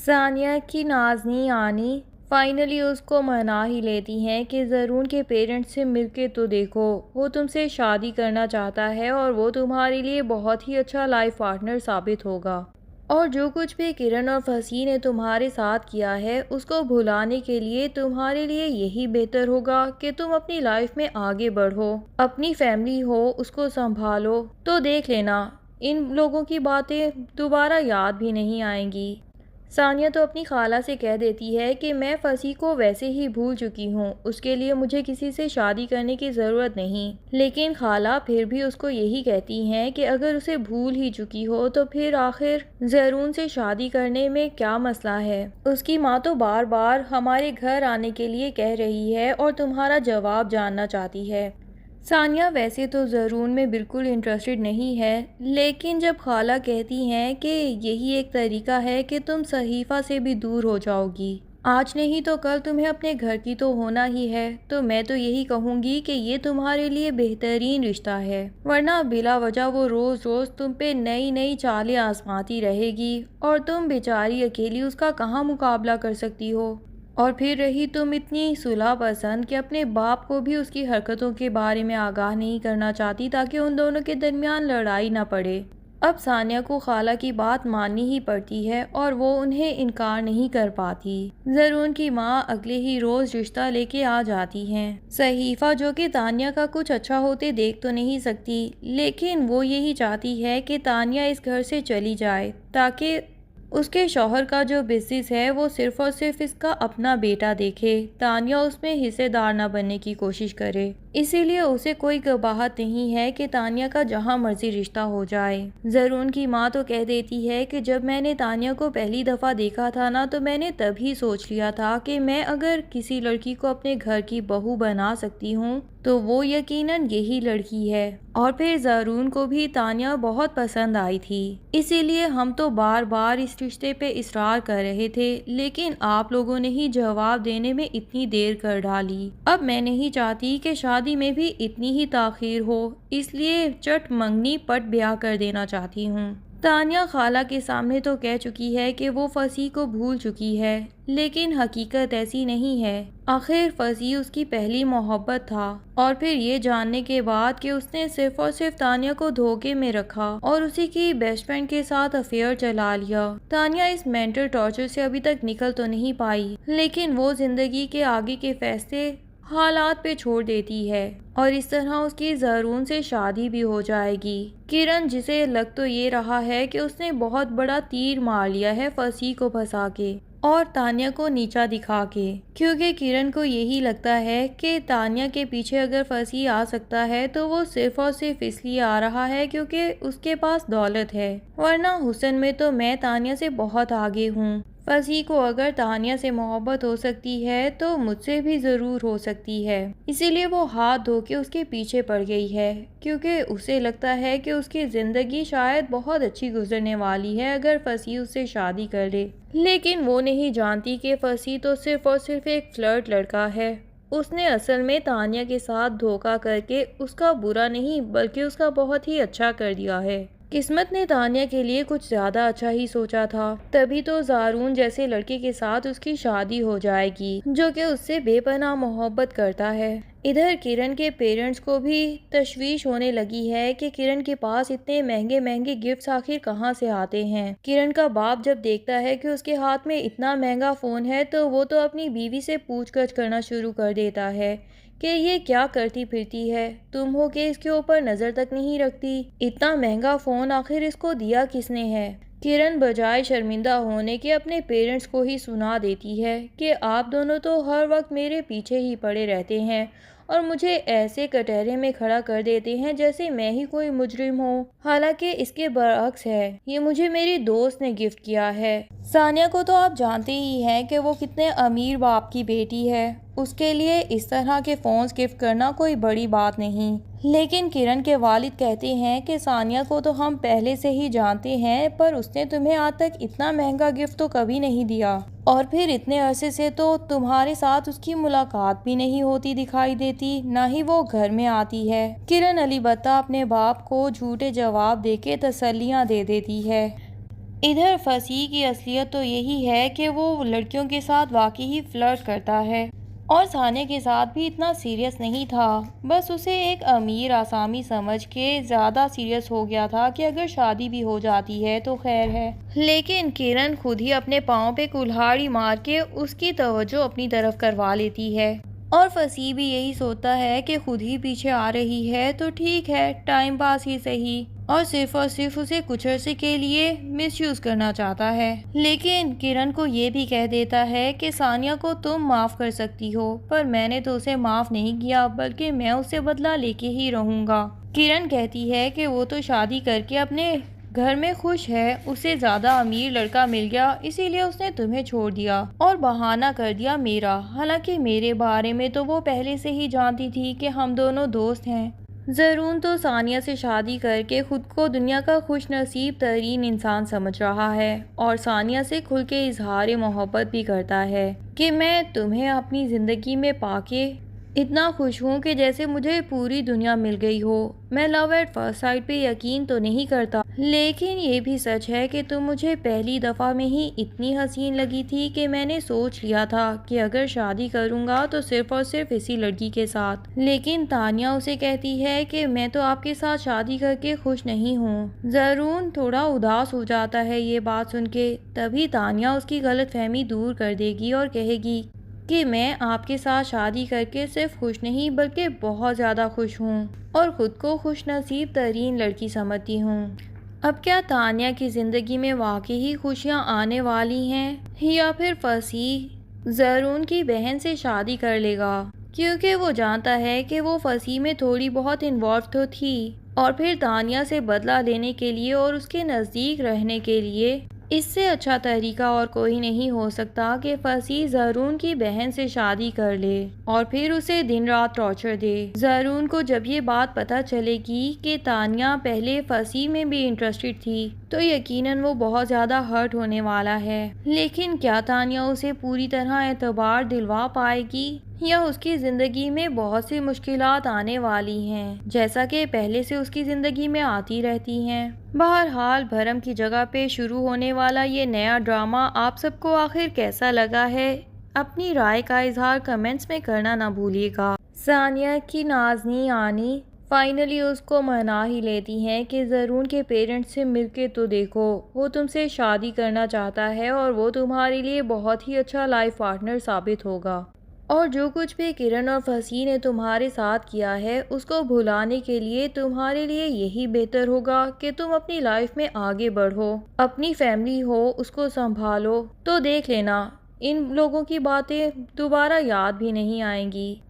सानिया की नाज़नीन आनी फाइनली उसको मना ही लेती हैं कि ज़रून के पेरेंट्स से मिलके तो देखो, वो तुमसे शादी करना चाहता है और वो तुम्हारे लिए बहुत ही अच्छा लाइफ पार्टनर साबित होगा। और जो कुछ भी किरण और फसी ने तुम्हारे साथ किया है उसको भुलाने के लिए तुम्हारे लिए यही बेहतर होगा कि तुम अपनी लाइफ में आगे बढ़ो, अपनी फैमिली हो उसको संभालो। तो देख लेना, इन लोगों की बातें दोबारा याद भी नहीं आएंगी। सानिया तो अपनी खाला से कह देती है कि मैं फसी को वैसे ही भूल चुकी हूँ, उसके लिए मुझे किसी से शादी करने की ज़रूरत नहीं। लेकिन खाला फिर भी उसको यही कहती हैं कि अगर उसे भूल ही चुकी हो तो फिर आखिर ज़रून से शादी करने में क्या मसला है। उसकी माँ तो बार बार हमारे घर आने के लिए कह रही है और तुम्हारा जवाब जानना चाहती है। सानिया वैसे तो ज़रून में बिल्कुल इंटरेस्टेड नहीं है, लेकिन जब खाला कहती हैं कि यही एक तरीका है कि तुम सहीफ़ा से भी दूर हो जाओगी, आज नहीं तो कल तुम्हें अपने घर की तो होना ही है, तो मैं तो यही कहूँगी कि ये तुम्हारे लिए बेहतरीन रिश्ता है। वरना बिला वजह वो रोज़ रोज़ तुम पे नई नई चालें आजमाती रहेगी और तुम बेचारी अकेली उसका कहाँ मुकाबला कर सकती हो। और फिर रही तुम इतनी सुलह पसंद कि अपने बाप को भी उसकी हरकतों के बारे में आगाह नहीं करना चाहती ताकि उन दोनों के दरमियान लड़ाई ना पड़े। अब सानिया को खाला की बात माननी ही पड़ती है और वो उन्हें इनकार नहीं कर पाती। ज़रून की माँ अगले ही रोज रिश्ता लेके आ जाती हैं। सहीफा जो कि तानिया का कुछ अच्छा होते देख तो नहीं सकती, लेकिन वो यही चाहती है कि तानिया इस घर से चली जाए ताकि उसके शौहर का जो बिजनेस है वो सिर्फ और सिर्फ इसका अपना बेटा देखे, तानिया उसमें हिस्सेदार ना बनने की कोशिश करे। इसीलिए उसे कोई कबाहत नहीं है कि तानिया का जहां मर्जी रिश्ता हो जाए। ज़रून की माँ तो कह देती है कि जब मैंने तानिया को पहली दफ़ा देखा था ना, तो मैंने तभी सोच लिया था कि मैं अगर किसी लड़की को अपने घर की बहू बना सकती हूँ तो वो यकीनन यही लड़की है। और फिर ज़रून को भी तानिया बहुत पसंद आई थी, इसीलिए हम तो बार बार इस रिश्ते पे इसरार कर रहे थे, लेकिन आप लोगों ने ही जवाब देने में इतनी देर कर डाली। अब मैं नहीं चाहती कि शादी में भी इतनी ही ताखीर हो, इसलिए चट मंगनी पट ब्याह कर देना चाहती हूँ। तानिया खाला के सामने तो कह चुकी है कि वो फसी को भूल चुकी है, लेकिन हकीकत ऐसी नहीं है। आखिर फसी उसकी पहली मोहब्बत था और फिर ये जानने के बाद कि उसने सिर्फ और सिर्फ तानिया को धोखे में रखा और उसी की बेस्ट फ्रेंड के साथ अफेयर चला लिया। तानिया इस मेंटल टॉर्चर से अभी तक निकल तो नहीं पाई, लेकिन वो जिंदगी के आगे के फैसले हालात पे छोड़ देती है और इस तरह उसकी ज़रून से शादी भी हो जाएगी। किरण, जिसे लग तो ये रहा है कि उसने बहुत बड़ा तीर मार लिया है फसी को फंसा के और तानिया को नीचा दिखा के, क्योंकि किरण को यही लगता है कि तानिया के पीछे अगर फसी आ सकता है तो वो सिर्फ और सिर्फ इसलिए आ रहा है क्योंकि उसके पास दौलत है, वरना हुस्न में तो मैं तानिया से बहुत आगे हूँ। फसी को अगर तानिया से मोहब्बत हो सकती है तो मुझसे भी ज़रूर हो सकती है, इसीलिए वो हाथ धो के उसके पीछे पड़ गई है, क्योंकि उसे लगता है कि उसकी ज़िंदगी शायद बहुत अच्छी गुजरने वाली है अगर फसी उससे शादी कर ले। लेकिन वो नहीं जानती कि फसी तो सिर्फ और सिर्फ एक फ्लर्ट लड़का है। उसने असल में तानिया के साथ धोखा करके उसका बुरा नहीं बल्कि उसका बहुत ही अच्छा कर दिया है। किस्मत ने तानिया के लिए कुछ ज्यादा अच्छा ही सोचा था, तभी तो ज़रून जैसे लड़के के साथ उसकी शादी हो जाएगी जो कि उससे बेपनाह मोहब्बत करता है। इधर किरण के पेरेंट्स को भी तशवीश होने लगी है कि किरण के पास इतने महंगे महंगे गिफ्ट्स आखिर कहाँ से आते हैं। किरण का बाप जब देखता है कि उसके हाथ में इतना महंगा फ़ोन है तो वो तो अपनी बीवी से पूछगछ करना शुरू कर देता है कि ये क्या करती फिरती है, तुम हो कि इसके ऊपर नज़र तक नहीं रखती, इतना महंगा फ़ोन आखिर इसको दिया किसने है। किरण बजाय शर्मिंदा होने के अपने पेरेंट्स को ही सुना देती है कि आप दोनों तो हर वक्त मेरे पीछे ही पड़े रहते हैं और मुझे ऐसे कटहरे में खड़ा कर देते हैं जैसे मैं ही कोई मुजरिम हूँ। हालांकि इसके बरअक्स है, ये मुझे मेरी दोस्त ने गिफ्ट किया है। सानिया को तो आप जानते ही हैं कि वो कितने अमीर बाप की बेटी है, उसके लिए इस तरह के फ़ोन्स गिफ्ट करना कोई बड़ी बात नहीं। लेकिन किरण के वालिद कहते हैं कि सानिया को तो हम पहले से ही जानते हैं, पर उसने तुम्हें आज तक इतना महंगा गिफ्ट तो कभी नहीं दिया और फिर इतने अरसे से तो तुम्हारे साथ उसकी मुलाकात भी नहीं होती दिखाई देती, ना ही वो घर में आती है। किरण अली बत्ता अपने बाप को झूठे जवाब देके तसल्लियाँ दे देती है। इधर फसी की असलियत तो यही है कि वो लड़कियों के साथ वाकई ही फ्लर्ट करता है और सानिया के साथ भी इतना सीरियस नहीं था। बस उसे एक अमीर आसामी समझ के ज़्यादा सीरियस हो गया था कि अगर शादी भी हो जाती है तो खैर है। लेकिन किरण खुद ही अपने पाँव पे कुल्हाड़ी मार के उसकी तवज्जो अपनी तरफ करवा लेती है और फसी भी यही सोचता है कि खुद ही पीछे आ रही है तो ठीक है, टाइम पास ही सही, और सिर्फ उसे कुछ अरसे के लिए मिसयूज करना चाहता है। लेकिन किरण को ये भी कह देता है कि सानिया को तुम माफ कर सकती हो, पर मैंने तो उसे माफ नहीं किया, बल्कि मैं उससे बदला लेके ही रहूंगा। किरण कहती है कि वो तो शादी करके अपने घर में खुश है, उसे ज्यादा अमीर लड़का मिल गया इसीलिए उसने तुम्हें छोड़ दिया और बहाना कर दिया मेरा। हालांकि मेरे बारे में तो वो पहले से ही जानती थी कि हम दोनों दोस्त हैं। ज़रून तो सानिया से शादी करके खुद को दुनिया का खुश नसीब तरीन इंसान समझ रहा है और सानिया से खुल के इजहार मोहब्बत भी करता है कि मैं तुम्हें अपनी ज़िंदगी में पाके इतना खुश हूँ कि जैसे मुझे पूरी दुनिया मिल गई हो। मैं लव एट फर्स्ट साइट पे यकीन तो नहीं करता, लेकिन ये भी सच है कि तुम मुझे पहली दफ़ा में ही इतनी हसीन लगी थी कि मैंने सोच लिया था कि अगर शादी करूँगा तो सिर्फ और सिर्फ इसी लड़की के साथ। लेकिन तानिया उसे कहती है कि मैं तो आपके साथ शादी करके खुश नहीं हूँ। ज़रून थोड़ा उदास हो जाता है ये बात सुन के। तभी तानिया उसकी गलतफहमी दूर कर देगी और कहेगी कि मैं आपके साथ शादी करके सिर्फ खुश नहीं बल्कि बहुत ज़्यादा खुश हूँ और ख़ुद को खुश नसीब तरीन लड़की समझती हूँ। अब क्या तानिया की ज़िंदगी में वाकई ही खुशियाँ आने वाली हैं या फिर फसी ज़रून की बहन से शादी कर लेगा, क्योंकि वो जानता है कि वो फसी में थोड़ी बहुत इन्वॉल्व तो थी और फिर तानिया से बदला लेने के लिए और उसके नज़दीक रहने के लिए इससे अच्छा तरीका और कोई नहीं हो सकता कि फसी ज़रून की बहन से शादी कर ले और फिर उसे दिन रात टॉर्चर दे। ज़रून को जब ये बात पता चलेगी कि तानिया पहले फसी में भी इंटरेस्टेड थी तो यकीनन वो बहुत ज़्यादा हर्ट होने वाला है। लेकिन क्या तानिया उसे पूरी तरह एतबार दिलवा पाएगी या उसकी ज़िंदगी में बहुत सी मुश्किलात आने वाली हैं, जैसा कि पहले से उसकी ज़िंदगी में आती रहती हैं। बहरहाल भरम की जगह पे शुरू होने वाला ये नया ड्रामा आप सबको आखिर कैसा लगा है, अपनी राय का इजहार कमेंट्स में करना ना भूलिएगा। सानिया की नाज़नी आनी फाइनली उसको मना ही लेती हैं कि ज़रून के पेरेंट्स से मिलके तो देखो, वो तुमसे शादी करना चाहता है और वो तुम्हारे लिए बहुत ही अच्छा लाइफ पार्टनर साबित होगा और जो कुछ भी किरण और फसी ने तुम्हारे साथ किया है उसको भुलाने के लिए तुम्हारे लिए यही बेहतर होगा कि तुम अपनी लाइफ में आगे बढ़ो, अपनी फैमिली हो उसको संभालो। तो देख लेना इन लोगों की बातें दोबारा याद भी नहीं आएंगी।